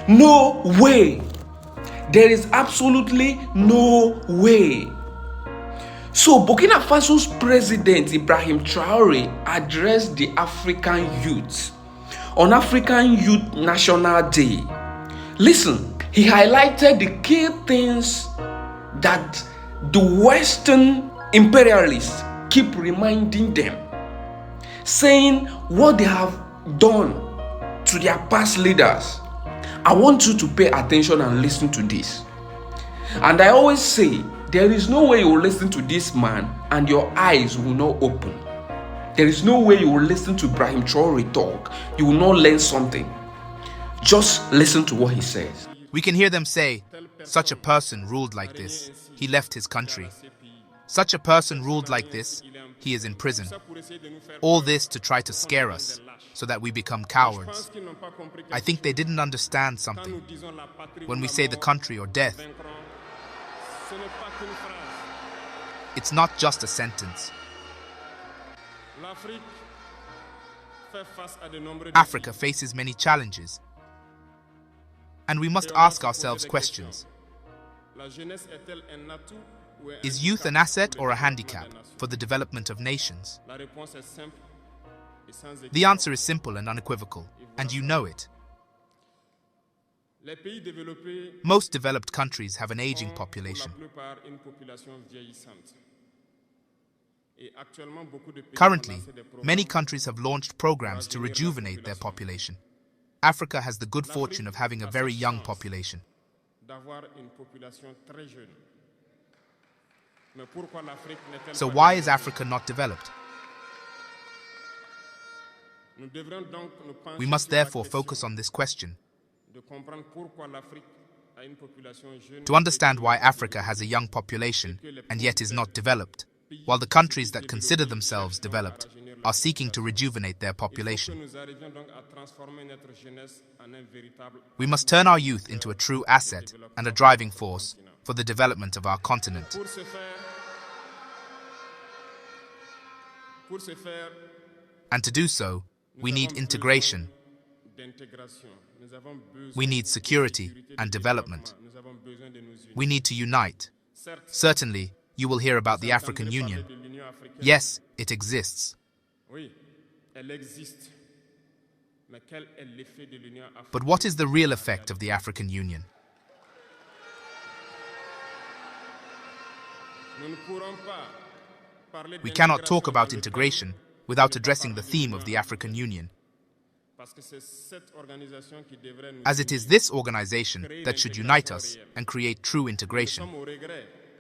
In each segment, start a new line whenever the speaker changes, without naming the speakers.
No way. There is absolutely no way. So Burkina Faso's president Ibrahim Traore addressed the African youth on African Youth National Day. Listen, he highlighted the key things that the Western imperialists keep reminding them, saying what they have done to their past leaders. I want you to pay attention and listen to this. And I always say, there is no way you will listen to this man and your eyes will not open. There is no way you will listen to Ibrahim Traore talk. You will not learn something. Just listen to what he says.
We can hear them say, such a person ruled like this, he left his country. Such a person ruled like this, he is in prison. All this to try to scare us, so that we become cowards. I think they didn't understand something. When we say the country or death, it's not just a sentence. Africa faces many challenges, and we must ask ourselves questions. Is youth an asset or a handicap for the development of nations? The answer is simple and unequivocal, and you know it. Most developed countries have an aging population. Currently, many countries have launched programs to rejuvenate their population. Africa has the good fortune of having a very young population. So why is Africa not developed? We must therefore focus on this question. To understand why Africa has a young population and yet is not developed, while the countries that consider themselves developed are seeking to rejuvenate their population. We must turn our youth into a true asset and a driving force for the development of our continent. And to do so, we need integration. We need security and development. We need to unite. Certainly, you will hear about the African Union. Yes, it exists. But what is the real effect of the African Union? We cannot talk about integration without addressing the theme of the African Union, as it is this organization that should unite us and create true integration.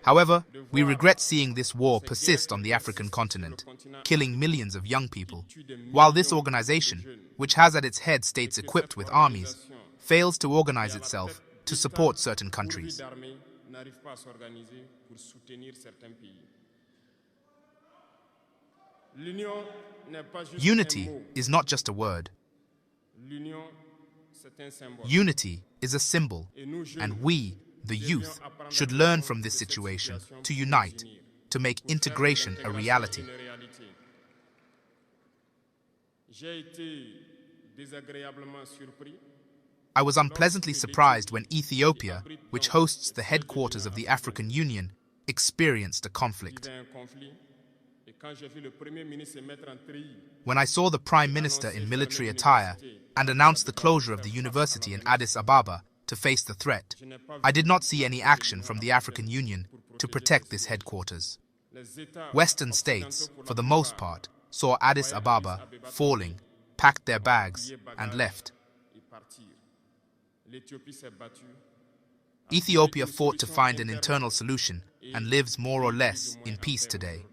However, we regret seeing this war persist on the African continent, killing millions of young people, while this organization, which has at its head states equipped with armies, fails to organize itself to support certain countries. Unity is not just a word. Unity is a symbol, and we, the youth, should learn from this situation to unite, to make integration a reality. I was unpleasantly surprised when Ethiopia, which hosts the headquarters of the African Union, experienced a conflict. When I saw the Prime Minister in military attire and announced the closure of the university in Addis Ababa to face the threat, I did not see any action from the African Union to protect this headquarters. Western states, for the most part, saw Addis Ababa falling, packed their bags, and left. Ethiopia fought to find an internal solution and lives more or less in peace today.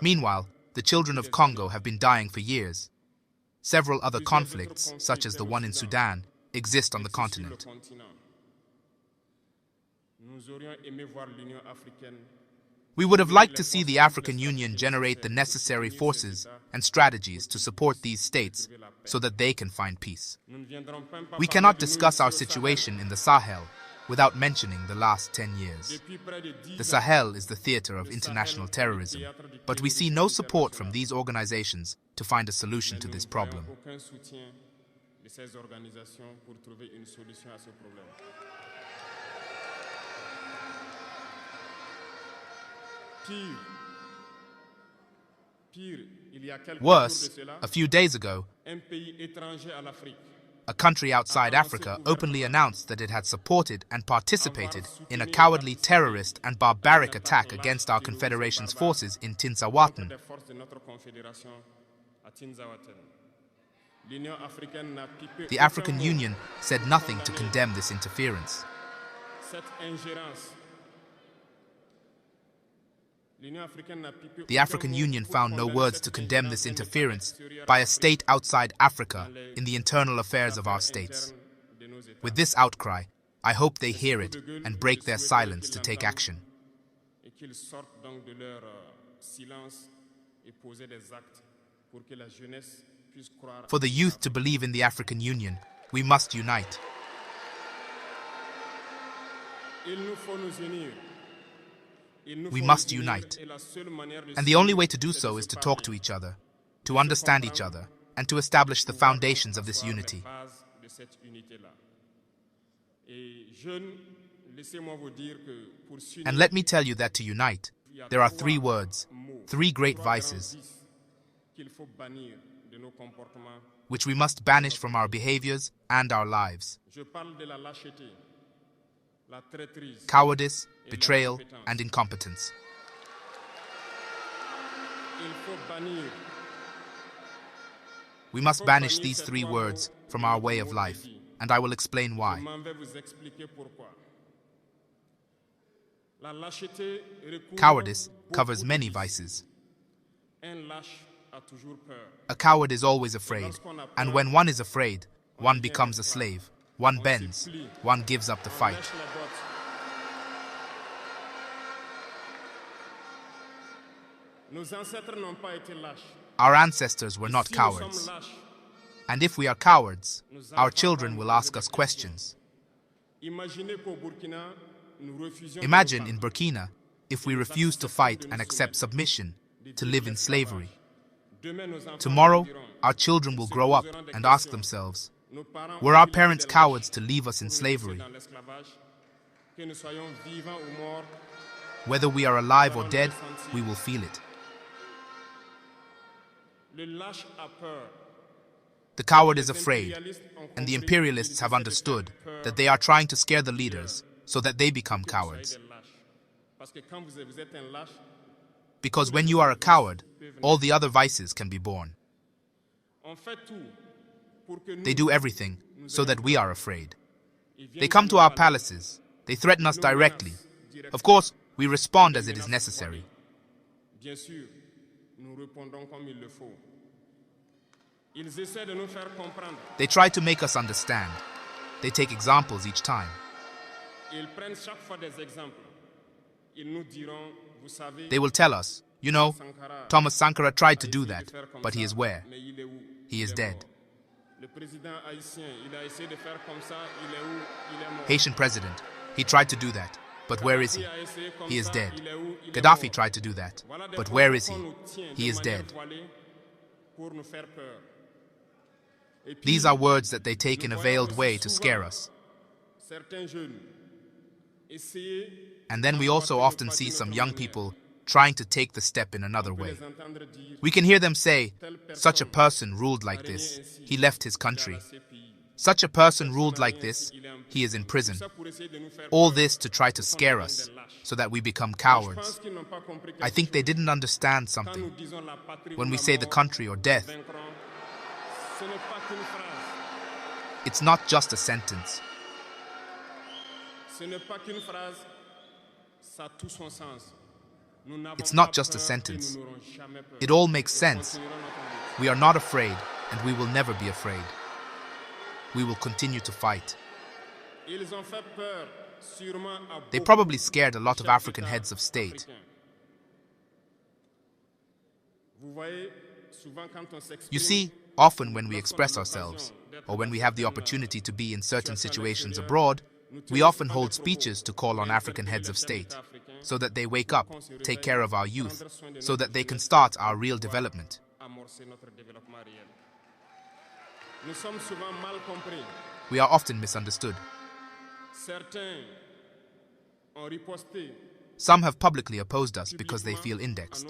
Meanwhile, the children of Congo have been dying for years. Several other conflicts, such as the one in Sudan, exist on the continent. We would have liked to see the African Union generate the necessary forces and strategies to support these states so that they can find peace. We cannot discuss our situation in the Sahel without mentioning the last 10 years. The Sahel is the theater of international terrorism, but we see no support from these organizations to find a solution to this problem. Worse, a few days ago, a country outside Africa openly announced that it had supported and participated in a cowardly terrorist and barbaric attack against our Confederation's forces in c0wards. The African Union said nothing to condemn this interference. The African Union found no words to condemn this interference by a state outside Africa in the internal affairs of our states. With this outcry, I hope they hear it and break their silence to take action. For the youth to believe in the African Union, we must unite. We must unite. And the only way to do so is to talk to each other, to understand each other, and to establish the foundations of this unity. And let me tell you that to unite, there are 3 words, 3 great vices, which we must banish from our behaviors and our lives: cowardice, betrayal, and incompetence. We must banish these 3 words from our way of life, and I will explain why. Cowardice covers many vices. A coward is always afraid, and when one is afraid, one becomes a slave, one bends, one gives up the fight. Our ancestors were not cowards. And if we are cowards, our children will ask us questions. Imagine in Burkina, if we refuse to fight and accept submission, to live in slavery. Tomorrow, our children will grow up and ask themselves, were our parents cowards to leave us in slavery? Whether we are alive or dead, we will feel it. The coward is afraid, and the imperialists have understood that they are trying to scare the leaders so that they become cowards. Because when you are a coward, all the other vices can be born. They do everything so that we are afraid. They come to our palaces. They threaten us directly. Of course, we respond as it is necessary. They try to make us understand. They take examples each time. They will tell us, you know, Thomas Sankara tried to do that, but he is where? He is dead. Haitian president, he tried to do that, but where is he? He is dead. Gaddafi tried to do that, but where is he? He is dead. These are words that they take in a veiled way to scare us. And then we also often see some young people trying to take the step in another way. We can hear them say, such a person ruled like this, he left his country. Such a person ruled like this, he is in prison. All this to try to scare us, so that we become cowards. I think they didn't understand something. When we say the country or death, it's not just a sentence. It's not just a sentence. It all makes sense. We are not afraid, and we will never be afraid. We will continue to fight. They probably scared a lot of African heads of state. You see, often when we express ourselves, or when we have the opportunity to be in certain situations abroad, We often hold speeches to call on African heads of state, so that they wake up, take care of our youth, so that they can start our real development. We are often misunderstood. Some have publicly opposed us because they feel indexed.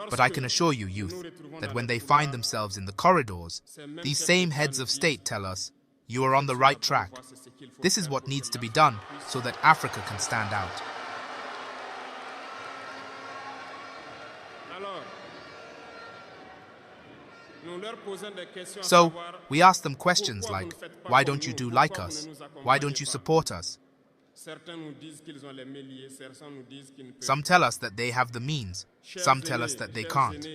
But I can assure you, youth, that when they find themselves in the corridors, these same heads of state tell us, "You are on the right track. This is what needs to be done so that Africa can stand out." So, we ask them questions like, "Why don't you do like us? Why don't you support us?" Some tell us that they have the means. Some tell us that they can't.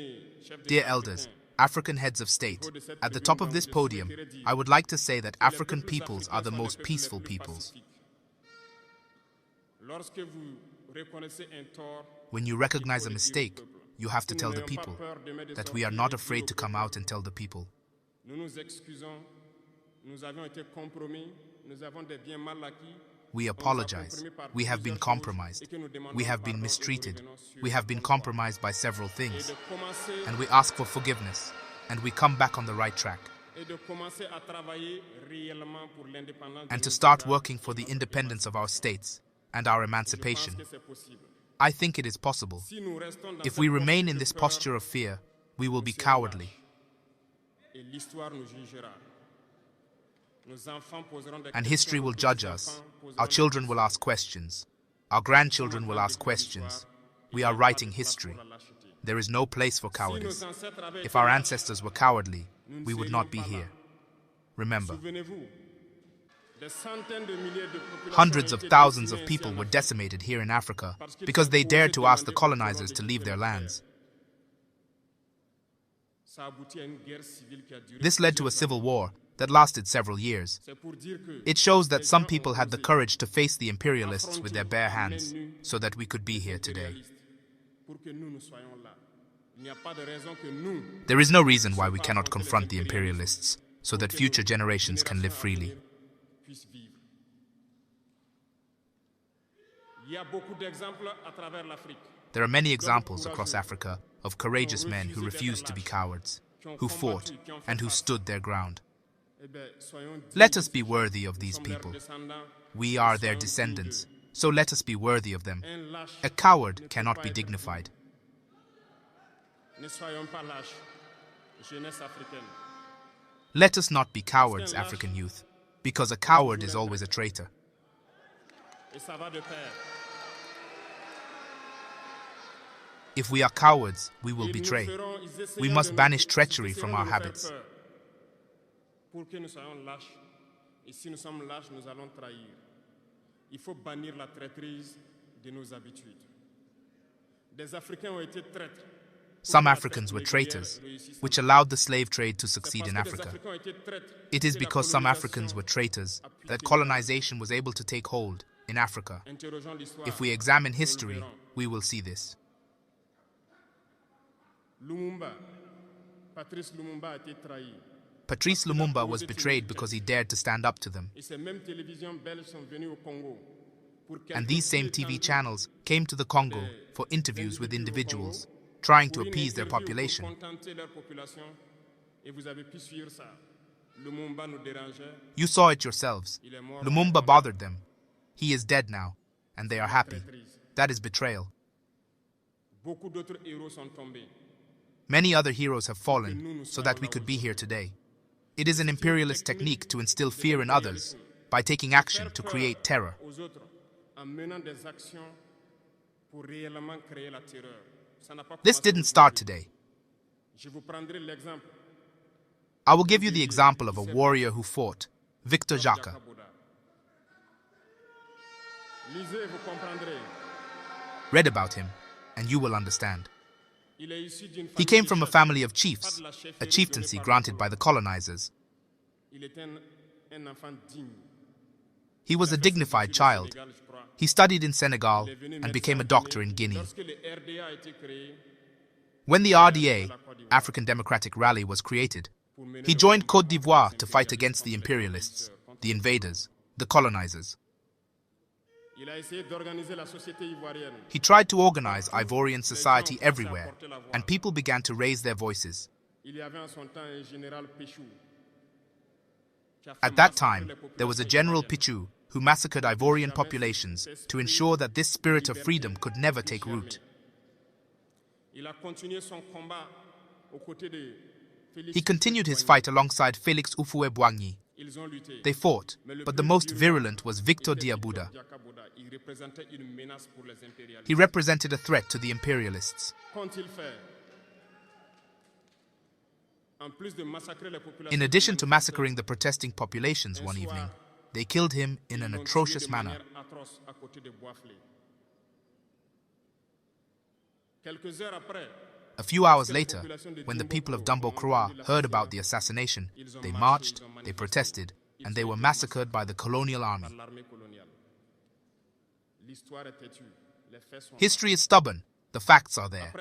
Dear elders, African heads of state, at the top of this podium, I would like to say that African peoples are the most peaceful peoples. When you recognize a mistake, you have to tell the people that we are not afraid to come out and tell the people. We apologize. We have been compromised. We have been mistreated. We have been compromised by several things. And we ask for forgiveness. And we come back on the right track. And to start working for the independence of our states and our emancipation. I think it is possible. If we remain in this posture of fear, we will be cowardly. And history will judge us. Our children will ask questions. Our grandchildren will ask questions. We are writing history. There is no place for cowardice. If our ancestors were cowardly, we would not be here. Remember, hundreds of thousands of people were decimated here in Africa because they dared to ask the colonizers to leave their lands. This led to a civil war that lasted several years. It shows that some people had the courage to face the imperialists with their bare hands so that we could be here today. There is no reason why we cannot confront the imperialists so that future generations can live freely. There are many examples across Africa of courageous men who refused to be cowards, who fought and who stood their ground. Let us be worthy of these people. We are their descendants, so let us be worthy of them. A coward cannot be dignified. Let us not be cowards, African youth, because a coward is always a traitor. If we are cowards, we will betray. We must banish treachery from our habits. Some Africans were traitors, which allowed the slave trade to succeed in Africa. It is because some Africans were traitors that colonization was able to take hold in Africa. If we examine history, we will see this. Patrice Lumumba was betrayed because he dared to stand up to them. And these same TV channels came to the Congo for interviews with individuals, trying to appease their population. You saw it yourselves. Lumumba bothered them. He is dead now, and they are happy. That is betrayal. Many other heroes have fallen so that we could be here today. It is an imperialist technique to instill fear in others by taking action to create terror. This didn't start today. I will give you the example of a warrior who fought, Victor Jacques. Read about him, and you will understand. He came from a family of chiefs, a chieftaincy granted by the colonizers. He was a dignified child. He studied in Senegal and became a doctor in Guinea. When the RDA, African Democratic Rally, was created, he joined Côte d'Ivoire to fight against the imperialists, the invaders, the colonizers. He tried to organize Ivorian society everywhere, and people began to raise their voices. At that time, there was a General Pichou who massacred Ivorian populations to ensure that this spirit of freedom could never take root. He continued his fight alongside Félix Houphouët-Boigny. They fought, but the most virulent was Victor Diabouda. He represented a threat to the imperialists. In addition to massacring the protesting populations one evening, they killed him in an atrocious manner. A few hours later, when the people of Dumbo-Croix heard about the assassination, they marched, they protested, and they were massacred by the colonial army. History is stubborn. The facts are there.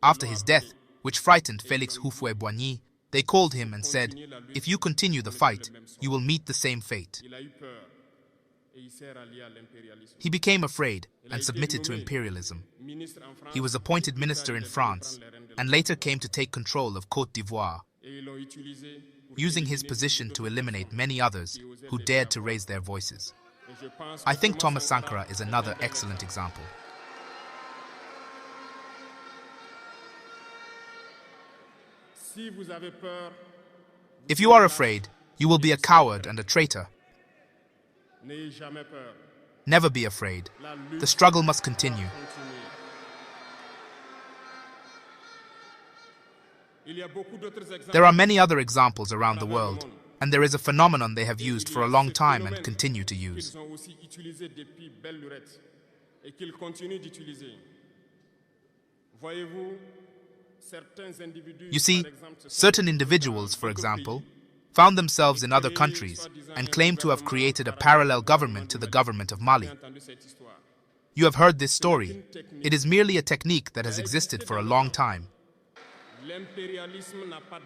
After his death, which frightened Félix Houphouët-Boigny, they called him and said, "If you continue the fight, you will meet the same fate." He became afraid and submitted to imperialism. He was appointed minister in France and later came to take control of Côte d'Ivoire, using his position to eliminate many others who dared to raise their voices. I think Thomas Sankara is another excellent example. If you are afraid, you will be a coward and a traitor. Never be afraid. The struggle must continue. There are many other examples around the world, and there is a phenomenon they have used for a long time and continue to use. You see, certain individuals, for example, found themselves in other countries and claimed to have created a parallel government to the government of Mali. You have heard this story. It is merely a technique that has existed for a long time.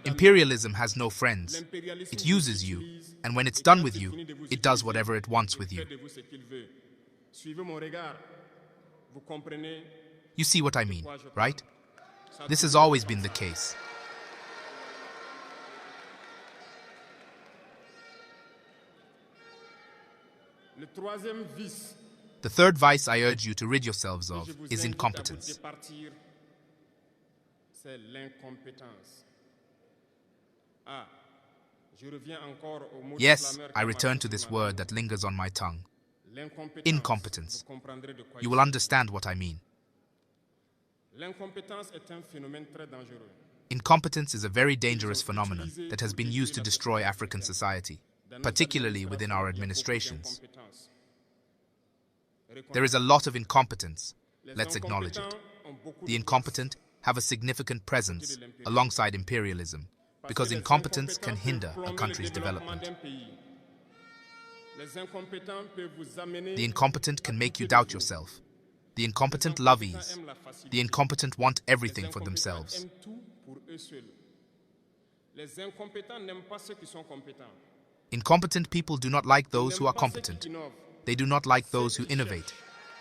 Imperialism has no friends. It uses you, and when it's done with you, it does whatever it wants with you. You see what I mean, right? This has always been the case. The third vice I urge you to rid yourselves of is incompetence. Yes, I return to this word that lingers on my tongue. Incompetence. You will understand what I mean. Incompetence is a very dangerous phenomenon that has been used to destroy African society, particularly within our administrations. There is a lot of incompetence. Let's acknowledge it. The incompetent have a significant presence alongside imperialism, because incompetence can hinder a country's development. The incompetent can make you doubt yourself. The incompetent love ease. The incompetent want everything for themselves. Incompetent people do not like those who are competent. They do not like those who innovate,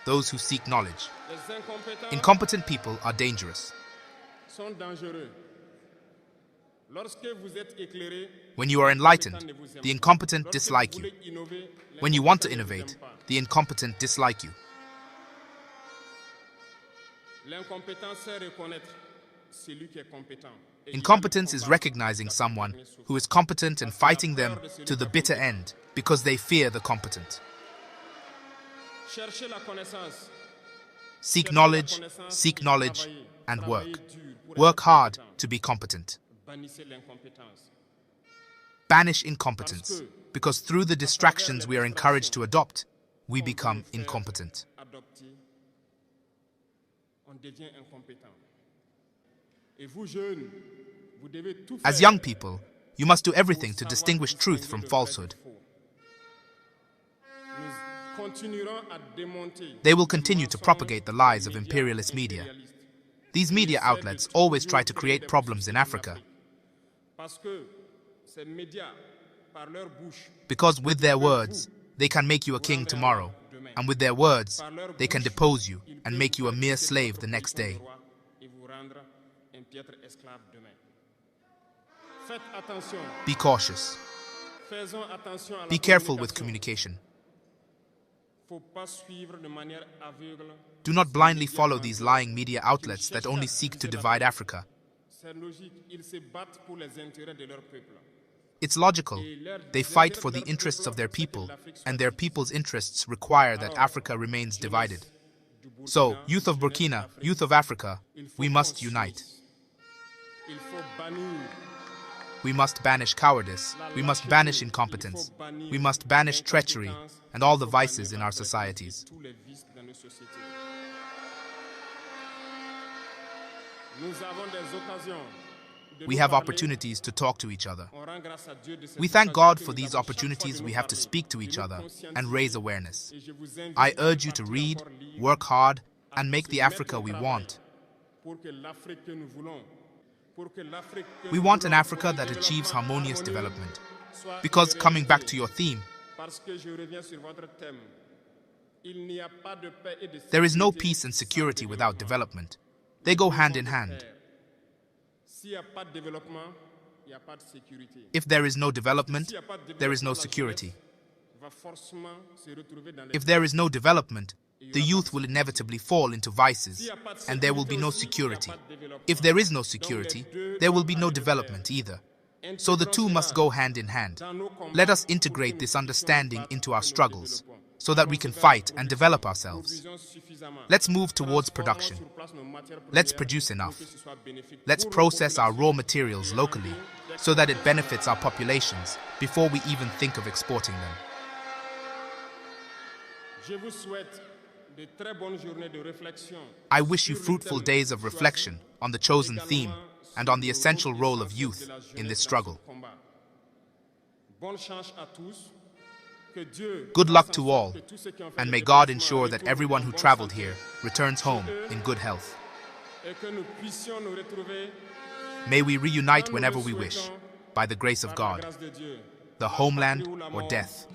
those who seek knowledge. Incompetent people are dangerous. When you are enlightened, the incompetent dislike you. When you want to innovate, the incompetent dislike you. Incompetence is recognizing someone who is competent and fighting them to the bitter end because they fear the competent. Seek knowledge, and work. Work hard to be competent. Banish incompetence, because through the distractions we are encouraged to adopt, we become incompetent. As young people, you must do everything to distinguish truth from falsehood. They will continue to propagate the lies of imperialist media. These media outlets always try to create problems in Africa, because with their words, they can make you a king tomorrow, and with their words, they can depose you and make you a mere slave the next day. Be cautious. Be careful with communication. Do not blindly follow these lying media outlets that only seek to divide Africa. It's logical. They fight for the interests of their people, and their people's interests require that Africa remains divided. So, youth of Burkina, youth of Africa, we must unite. We must banish cowardice. We must banish incompetence. We must banish treachery and all the vices in our societies. We have opportunities to talk to each other. We thank God for these opportunities we have to speak to each other and raise awareness. I urge you to read, work hard, and make the Africa we want. We want an Africa that achieves harmonious development. Because, coming back to your theme, there is no peace and security without development. They go hand in hand. If there is no development, there is no security. If there is no development, the youth will inevitably fall into vices, and there will be no security. If there is no security, there will be no development either. So the two must go hand in hand. Let us integrate this understanding into our struggles, so that we can fight and develop ourselves. Let's move towards production. Let's produce enough. Let's process our raw materials locally, so that it benefits our populations before we even think of exporting them. I wish you fruitful days of reflection on the chosen theme and on the essential role of youth in this struggle. Good luck to all, and may God ensure that everyone who traveled here returns home in good health. May we reunite whenever we wish, by the grace of God, the homeland or death.